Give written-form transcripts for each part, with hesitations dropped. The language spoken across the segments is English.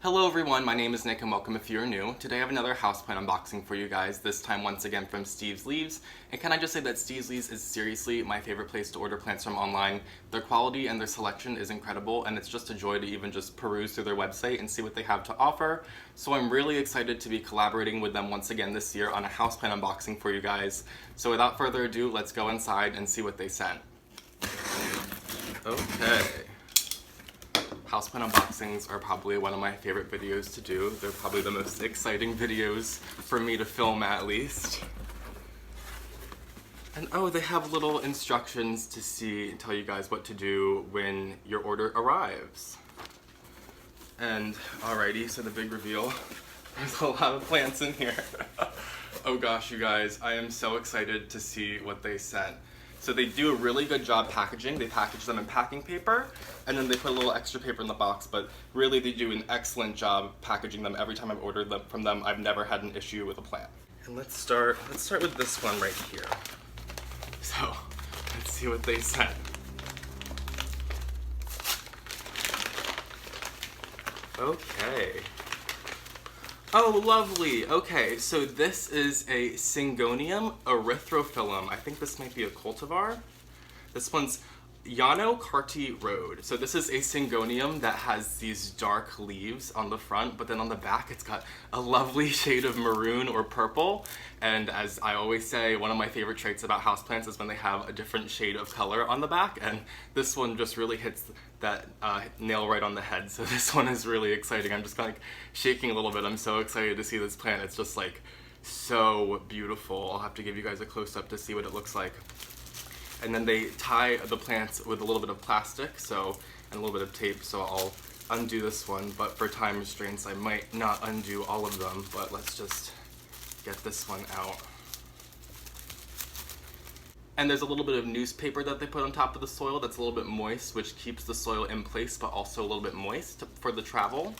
Hello everyone, my name is Nick and welcome if you're new. Today I have another houseplant unboxing for you guys, this time once again from Steve's Leaves. And can I just say that Steve's Leaves is seriously my favorite place to order plants from online. Their quality and their selection is incredible, and it's just a joy to even just peruse through their website and see what they have to offer. So I'm really excited to be collaborating with them once again this year on a houseplant unboxing for you guys. So without further ado, let's go inside and see what they sent. Okay. Houseplant unboxings are probably one of my favorite videos to do. They're probably the most exciting videos for me to film, at least. And oh, they have little instructions to see and tell you guys what to do when your order arrives. And alrighty, so the big reveal. There's a lot of plants in here. Oh gosh, you guys, I am so excited to see what they sent. So they do a really good job packaging. They package them in packing paper, and then they put a little extra paper in the box, but really they do an excellent job packaging them. Every time I've ordered them from them, I've never had an issue with a plant. And let's start with this one right here. So, let's see what they sent. Okay. Oh, lovely. Okay, so this is a Singhania erythrophyllum. I think this might be a cultivar. This one's Layana Road. So this is a Singhonium that has these dark leaves on the front, but then on the back it's got a lovely shade of maroon or purple. And as I always say, one of my favorite traits about houseplants is when they have a different shade of color on the back, and this one just really hits that nail right on the head. So this one is really exciting. I'm just kind of like shaking a little bit. I'm so excited to see this plant. It's just like so beautiful. I'll have to give you guys a close-up to see what it looks like. And then they tie the plants with a little bit of plastic, and a little bit of tape, so I'll undo this one, but for time restraints I might not undo all of them, but let's just get this one out. And there's a little bit of newspaper that they put on top of the soil that's a little bit moist, which keeps the soil in place, but also a little bit moist for the travel.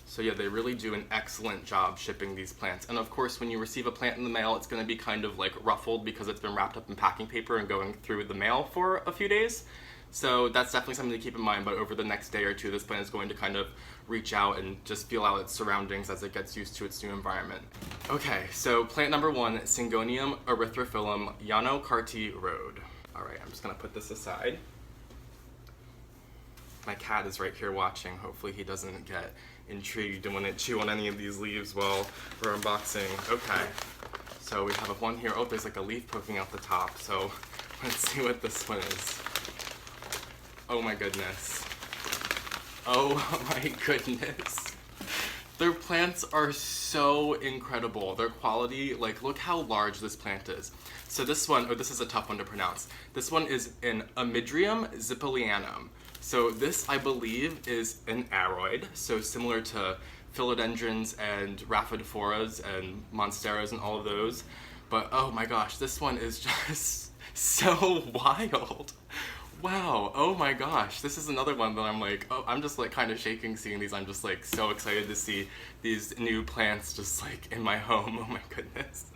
So yeah, they really do an excellent job shipping these plants. And of course, when you receive a plant in the mail, it's going to be kind of like ruffled because it's been wrapped up in packing paper and going through the mail for a few days. So that's definitely something to keep in mind, but over the next day or two, this plant is going to kind of reach out and just feel out its surroundings as it gets used to its new environment. Okay, so plant number one, Singhania erythrophyllum, Layana Road. All right, I'm just gonna put this aside. My cat is right here watching. Hopefully he doesn't get intrigued and want to chew on any of these leaves while we're unboxing. Okay, so we have one here. Oh, there's like a leaf poking out the top, so let's see what this one is. Oh my goodness. Oh my goodness. Their plants are so incredible. Their quality, like look how large this plant is. So this one, oh this is a tough one to pronounce. This one is an Amidrium zippolianum. So this, I believe, is an aroid, so similar to philodendrons and rhaphidophores and monsteras and all of those. But oh my gosh, this one is just so wild. Wow, oh my gosh, this is another one that I'm like, oh, I'm just like kind of shaking seeing these. I'm just like so excited to see these new plants just like in my home. Oh my goodness.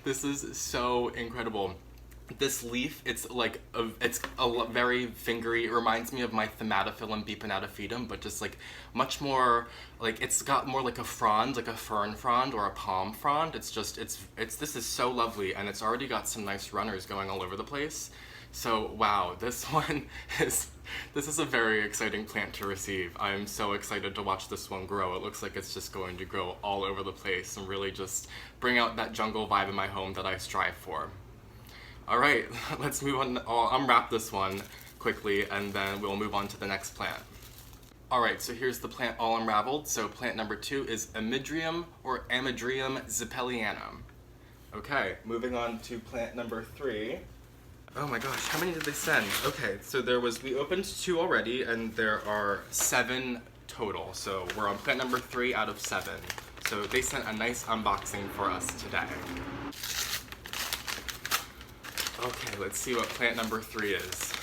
This is so incredible. This leaf, it's a very fingery. It reminds me of my Thaumatophyllum bipinatophytum, but just like much more, like it's got more like a frond, like a fern frond or a palm frond. It's just, this is so lovely, and it's already got some nice runners going all over the place. So wow, this is a very exciting plant to receive. I'm so excited to watch this one grow. It looks like it's just going to grow all over the place and really just bring out that jungle vibe in my home that I strive for. All right, let's move on. I'll unwrap this one quickly and then we'll move on to the next plant. All right, so here's the plant all unraveled. So plant number two is Amidrium or Amidrium zippolianum. Okay, moving on to plant number three. Oh my gosh, how many did they send? Okay, so we opened 2 already and there are 7 total. So we're on plant number 3 out of 7. So they sent a nice unboxing for us today. Okay, let's see what plant number 3 is.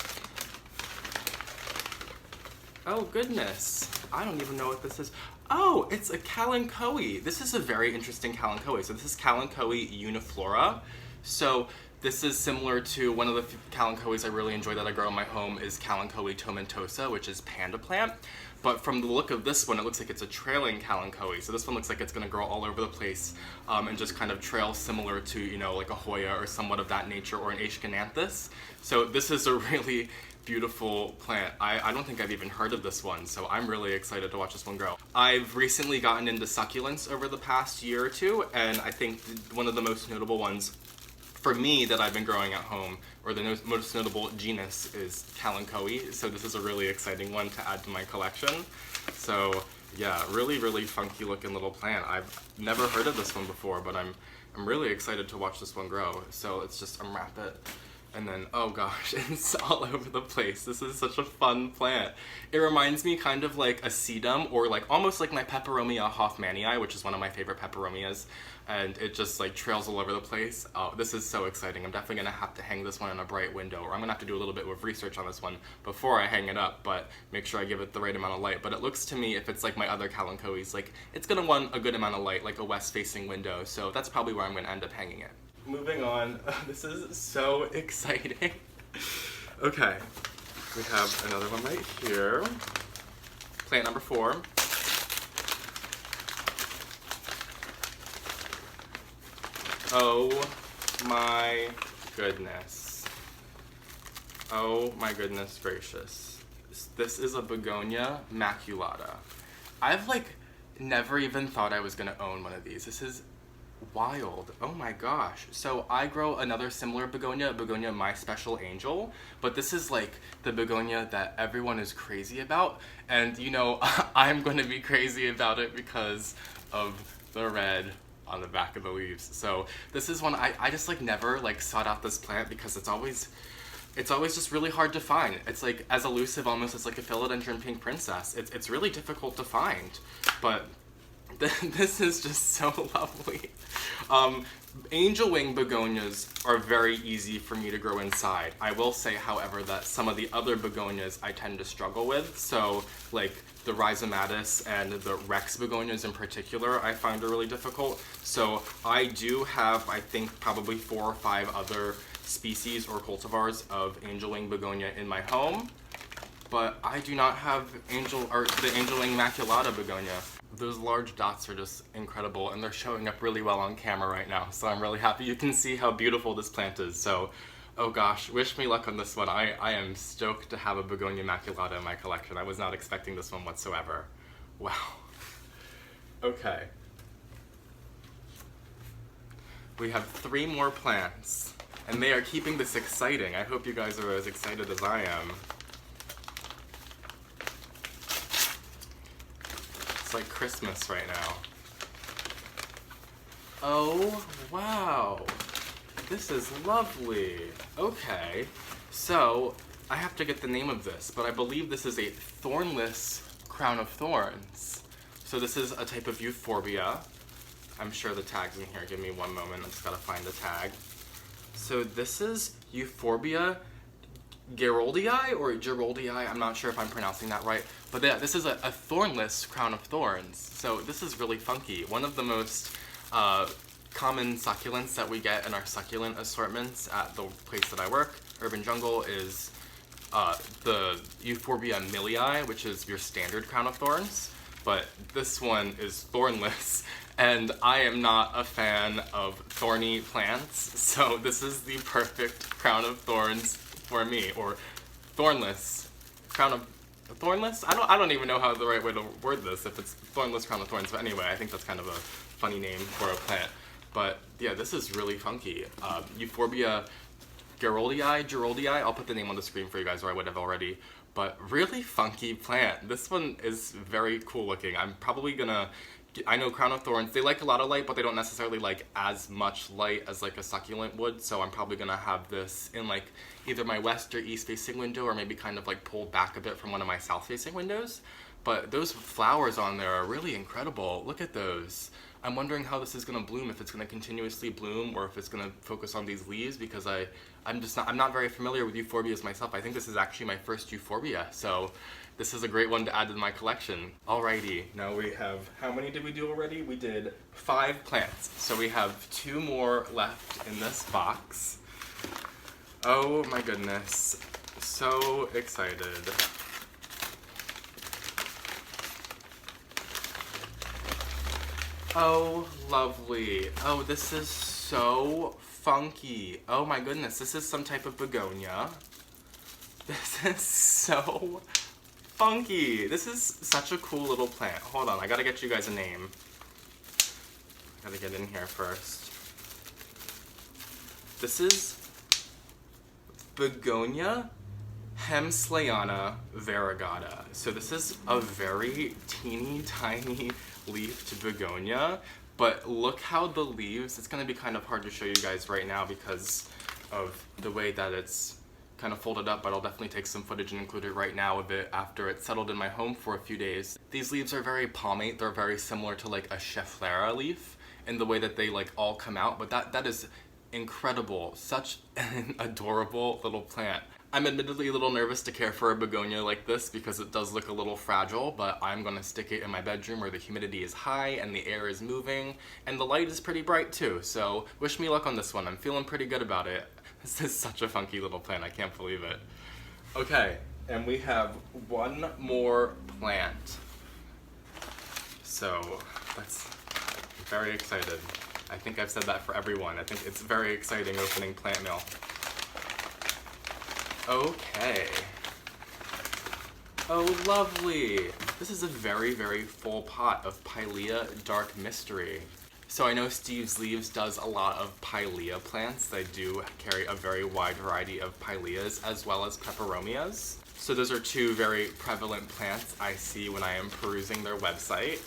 Oh goodness, I don't even know what this is. Oh, it's a Kalanchoe. This is a very interesting Kalanchoe. So this is Kalanchoe uniflora. So This is similar to one of the kalanchoes I really enjoy that I grow in my home is Kalanchoe tomentosa, which is panda plant. But from the look of this one, it looks like it's a trailing kalanchoe. So this one looks like it's going to grow all over the place and just kind of trail similar to, you know, like a Hoya or somewhat of that nature, or an Aschenanthus. So this is a really beautiful plant. I don't think I've even heard of this one, so I'm really excited to watch this one grow. I've recently gotten into succulents over the past year or two, and I think one of the most notable ones for me that I've been growing at home, or the most notable genus, is Kalanchoe. So this is a really exciting one to add to my collection. So yeah, really funky looking little plant. I've never heard of this one before, but I'm really excited to watch this one grow. So let's just unwrap it. And then, oh gosh, it's all over the place. This is such a fun plant. It reminds me kind of like a sedum, or like almost like my Peperomia hoffmanii, which is one of my favorite peperomias. And it just like trails all over the place. Oh, this is so exciting. I'm definitely gonna have to hang this one in a bright window, or I'm gonna have to do a little bit of research on this one before I hang it up, but make sure I give it the right amount of light. But it looks to me, if it's like my other kalanchoes, like it's gonna want a good amount of light, like a west-facing window. So that's probably where I'm gonna end up hanging it. Moving on, this is so exciting. Okay, we have another one right here. Plant number 4. Oh my goodness. Oh my goodness gracious. This is a Begonia maculata. I've like never even thought I was gonna own one of these. This is wild. Oh my gosh. So I grow another similar begonia, Begonia my special angel, but this is like the begonia that everyone is crazy about, and you know, I'm going to be crazy about it because of the red on the back of the leaves. So this is one I just like never like sought out this plant because it's always just really hard to find. It's like as elusive almost as like a philodendron pink princess. It's really difficult to find, but this is just so lovely. Angel wing begonias are very easy for me to grow inside. I will say, however, that some of the other begonias I tend to struggle with. So like the rhizomatis and the Rex begonias in particular, I find are really difficult. So I do have, I think, probably 4 or 5 other species or cultivars of angel wing begonia in my home, but I do not have the angel wing maculata begonia. Those large dots are just incredible, and they're showing up really well on camera right now, so I'm really happy you can see how beautiful this plant is. So, oh gosh, wish me luck on this one. I am stoked to have a Begonia maculata in my collection. I was not expecting this one whatsoever. Wow. Okay. We have 3 more plants, and they are keeping this exciting. I hope you guys are as excited as I am. It's like Christmas right now. Oh, wow. This is lovely. Okay, so I have to get the name of this, but I believe this is a thornless crown of thorns. So this is a type of Euphorbia. I'm sure the tag's in here. Give me one moment. I just gotta find the tag. So this is Euphorbia geraldi or geraldi. I'm not sure if I'm pronouncing that right, but yeah, this is a thornless crown of thorns. So this is really funky. One of the most common succulents that we get in our succulent assortments at the place that I work, Urban Jungle, is the Euphorbia Pylea, which is your standard crown of thorns, but this one is thornless, and I am not a fan of thorny plants, so this is the perfect crown of thorns for me, or thornless crown of thornless. I don't even know how the right way to word this, if it's thornless crown of thorns. But anyway, I think that's kind of a funny name for a plant. But yeah, this is really funky. Euphorbia geraldi. I'll put the name on the screen for you guys, or I would have already. But really funky plant. This one is very cool looking. I'm probably gonna. I know crown of thorns, they like a lot of light, but they don't necessarily like as much light as like a succulent would, so I'm probably gonna have this in like either my west or east facing window, or maybe kind of like pulled back a bit from one of my south facing windows. But those flowers on there are really incredible. Look at those. I'm wondering how this is gonna bloom, if it's gonna continuously bloom or if it's gonna focus on these leaves, because I'm not very familiar with euphorbias myself. I think this is actually my first euphorbia, so this is a great one to add to my collection. Alrighty, now we have, how many did we do already? We did 5 plants. So we have 2 more left in this box. Oh my goodness. So excited. Oh, lovely. Oh, this is so funky. Oh my goodness, this is some type of begonia. This is so funky. This is such a cool little plant. Hold on, I gotta get you guys a name. I gotta get in here first. This is Begonia Layana variegata. So this is a very teeny tiny leafed begonia, but look how the leaves, it's going to be kind of hard to show you guys right now because of the way that it's kind of folded up, but I'll definitely take some footage and include it right now of it after it's settled in my home for a few days. These leaves are very palmate. They're very similar to like a Schefflera leaf in the way that they like all come out, but that is incredible. Such an adorable little plant. I'm admittedly a little nervous to care for a begonia like this because it does look a little fragile, but I'm gonna stick it in my bedroom where the humidity is high and the air is moving and the light is pretty bright too. So wish me luck on this one. I'm feeling pretty good about it. This is such a funky little plant. I can't believe it. Okay, and we have one more plant. So I'm very excited. I think I've said that for everyone. I think it's very exciting opening plant mail. Okay. Oh, lovely. This is a very, very full pot of Pylea Dark Mystery. So I know Steve's Leaves does a lot of Pylea plants. They do carry a very wide variety of Pyleas as well as peperomias. So those are two very prevalent plants I see when I am perusing their website.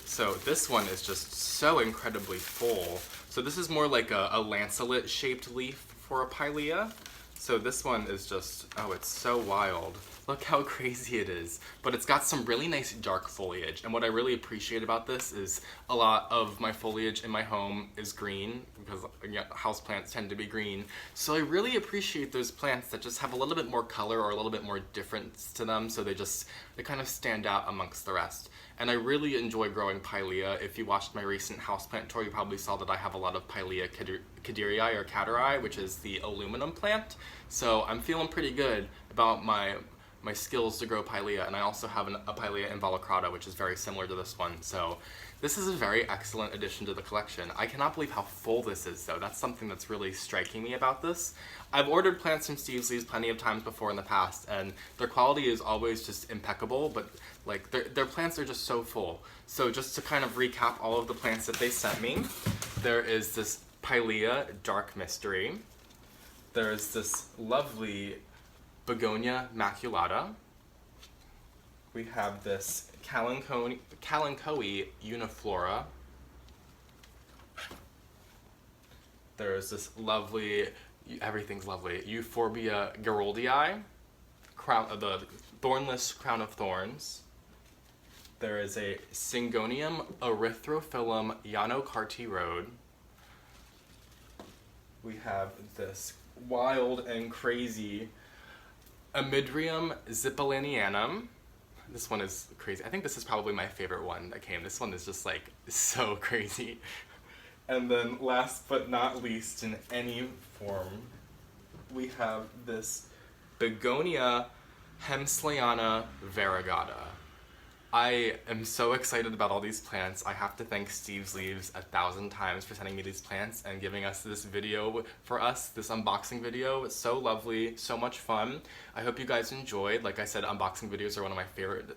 So this one is just so incredibly full. So this is more like a lanceolate shaped leaf for a Pylea. So this one is just, oh, it's so wild. Look how crazy it is. But it's got some really nice dark foliage. And what I really appreciate about this is a lot of my foliage in my home is green because houseplants tend to be green. So I really appreciate those plants that just have a little bit more color or a little bit more difference to them. So they kind of stand out amongst the rest. And I really enjoy growing Pylea. If you watched my recent houseplant tour, you probably saw that I have a lot of Pylea caderii or caderii, which is the aluminum plant. So I'm feeling pretty good about my skills to grow Pylea, and I also have a Pylea involucrata, which is very similar to this one. So this is a very excellent addition to the collection. I cannot believe how full this is, though. That's something that's really striking me about this. I've ordered plants from Steve's Leaves plenty of times before in the past, and their quality is always just impeccable, but like their plants are just so full. So just to kind of recap all of the plants that they sent me, there is this Pylea Dark Mystery. There's this lovely Begonia maculata. We have this Kalanchoe uniflora. There's this lovely, everything's lovely, Euphorbia geraldi, the thornless crown of thorns. There is a Singhonium erythrophyllum yanocartirode. We have this wild and crazy Amydrium zippolinianum. This one is crazy. I think this is probably my favorite one that came. This one is just like so crazy. And then last but not least in any form, we have this Begonia Layana variegata. I am so excited about all these plants. I have to thank Steve's Leaves 1,000 times for sending me these plants and giving us this video for us, this unboxing video. It's so lovely, so much fun. I hope you guys enjoyed. Like I said, unboxing videos are one of my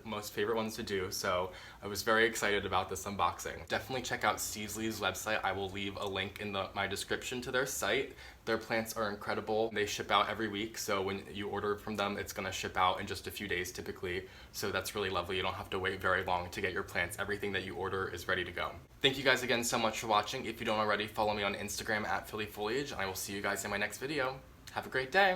most favorite ones to do, so I was very excited about this unboxing. Definitely check out Steve's Leaves website. I will leave a link in my description to their site. Their plants are incredible. They ship out every week, so when you order from them, it's gonna ship out in just a few days typically. So that's really lovely. You don't have to wait very long to get your plants. Everything that you order is ready to go. Thank you guys again so much for watching. If you don't already, follow me on Instagram at phillyfoliage, and I will see you guys in my next video. Have a great day.